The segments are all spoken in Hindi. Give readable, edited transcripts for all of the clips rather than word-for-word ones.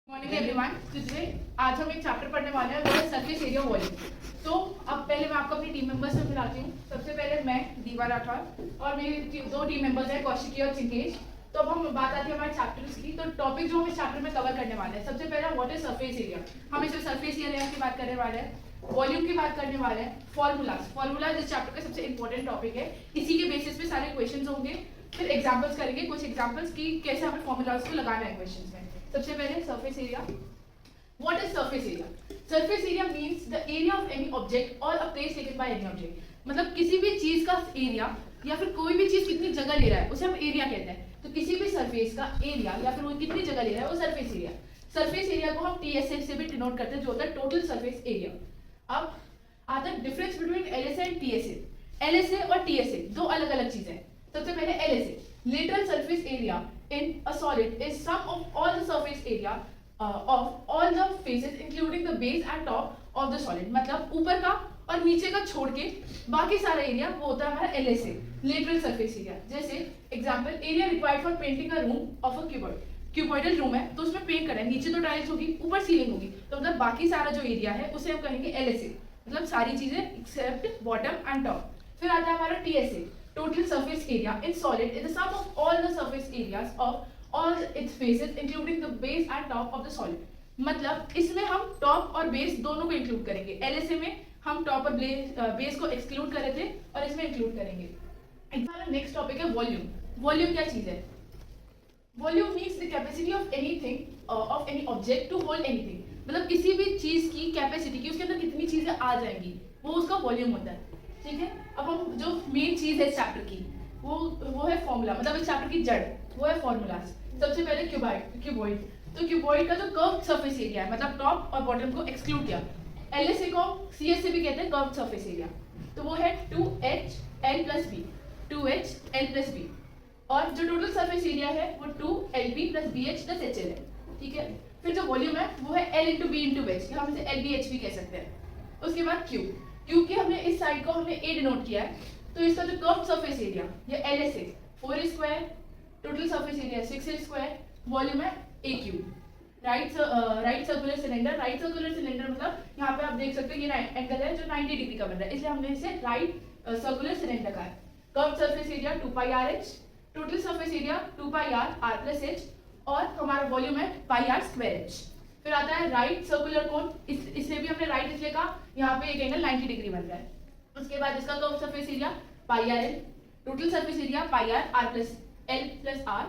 Morning everyone. टुडे आज हम एक चैप्टर पढ़ने वाले हैं, वो है सरफेस एरिया वॉल्यूम। तो अब पहले मैं आपको अपनी टीम मेंबर्स से मिलाती हूँ। सबसे पहले मैं दीवा राठौर और मेरी दो टीम मेंबर्स हैं, कौशिकी और चिंकेश। तो अब हम बात आती है हमारे चैप्टर्स की। तो टॉपिक जो हम इस चैप्टर में कवर करने वाले हैं, सबसे पहला व्हाट इज सरफेस एरिया। हम इसमें सरफेस एरिया की बात करने वाले हैं, वॉल्यूम की बात करने वाले हैं, फॉर्मूलाज इस चैप्टर का सबसे इंपॉर्टेंट टॉपिक है। इसी के बेसिस पे सारे क्वेश्चंस होंगे। फिर एग्जांपल्स करेंगे, कुछ एग्जांपल्स की कैसे हमें फॉर्मूलाज को लगाना है क्वेश्चंस में। सबसे पहले surface area. What is surface area? Surface area means the area of any object or a place taken by any object. मतलब किसी भी चीज का एरिया या फिर कोई भी चीज कितनी जगह ले रहा है उसे हम एरिया कहते हैं। तो किसी भी सरफेस का एरिया या फिर वो कितनी जगह ले रहा है वो सरफेस एरिया। सरफेस एरिया को हम TSA से भी डिनोट करते हैं, जो होता है टोटल सरफेस एरिया। अब आता है difference between LSA and TSA। LSA और TSA दो अलग अलग चीजें हैं। सबसे पहले LSA, lateral surface area in a solid is sum of all the surface area of all the faces including the base and top of the solid। मतलब ऊपर का और नीचे का छोड़ के बाकी सारा एरिया वो होता है हमारा LSA, lateral surface area। जैसे example, area required for painting a room of a cuboidal room है, तो उसमें पेंट करें, नीचे तो टाइल्स होगी, ऊपर सीलिंग होगी, तो मतलब बाकी सारा जो एरिया है उसे हम कहेंगे LSA, मतलब सारी चीजें एक्सेप्ट बॉटम एंड टॉप। फिर आता है हमारा TSA, total surface area in solid is the sum of all the surface areas of all its faces including the base and top of the solid। मतलब इसमें हम टॉप और बेस दोनों को इंक्लूड करेंगे। LSA में हम टॉप और बेस को एक्सक्लूड कर रहे थे और इसमें इंक्लूड करेंगे। हमारा नेक्स्ट टॉपिक है वॉल्यूम। वॉल्यूम क्या चीज है? Volume means the capacity of anything of any object to hold anything. मतलब किसी भी चीज की कैपेसिटी की, उसके अंदर कितनी चीजें आ जाएंगी, वो उसका वॉल्यूम होता है। ठीक है, अब हम जो मेन चीज है इस चैप्टर की वो है फॉर्मूला, मतलब इस चैप्टर की जड़ वो है फॉर्मूलाज। सबसे पहले क्यूबॉइड। तो क्यूबॉइड का जो कर्व सरफेस एरिया है, मतलब टॉप और बॉटम को एक्सक्लूड किया। LSA को CSA भी कहते हैं कर्व सरफेस एरिया। तो वो है 2HL + B, 2HL + B। और जो टोटल सरफेस एरिया है वो 2LB + BH + HL है। ठीक है, फिर जो वॉल्यूम है वो है L × B × H, या हम इसे LBH भी कह सकते हैं। उसके बाद क्यू के हमने इस साइड को हमने A डिनोट किया है, तो इसका जो कर्व सरफेस एरिया ये LSA 4² total surface area 6² volume है AQ। राइट सर्कुलर सिलेंडर मतलब यहाँ पे आप देख सकते हो ये एंगल है जो 90 डिग्री का बन रहा है, इसलिए हमने इसे राइट सर्कुलर सिलेंडर का है। Curve surface area 2πRH, total surface area 2πr + H, और हमारा वॉल्यूम है πr²H। फिर आता है राइट सर्कुलर कोन, इसे भी हमने राइट इसलिए कहा, यहाँ पे एक एंगल 90 डिग्री बन रहा है। उसके बाद इसका curve surface area πRL, total surface area πr L + R।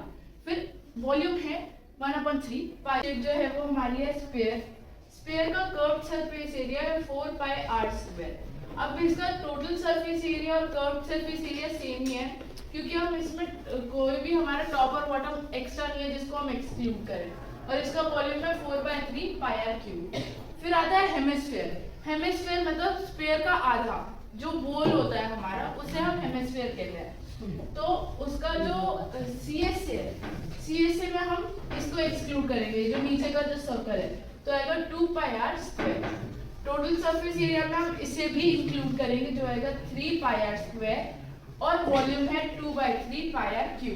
फिर वॉल्यूम है 1/3। जो है वो हमारी है स्फीयर का कर्व सरफेस एरिया है 4πr²। अब इसका टोटल सरफेस एरिया और कर्व सरफेस एरिया सेम ही है, क्योंकि हम इसमें कोई भी हमारा टॉप और बॉटम एक्स्ट्रा नहीं है जिसको हम एक्सक्लूड करें, और इसका वॉल्यूम है 4/3 πr³। फिर आता है हेमिस्फीयर मतलब स्फीयर का आधा जो बोल होता है हमारा, उसे हम हेमिस्फीयर कहते हैं। तो उसका जो CSA में हम इसको एक्सक्लूड करेंगे, जो नीचे का जो सर्कल है, तो आएगा 2πr²। टोटल सरफेस एरिया में हम इसे भी इंक्लूड करेंगे, जो आएगा 3πr², और वॉल्यूम है 2/3 πr³।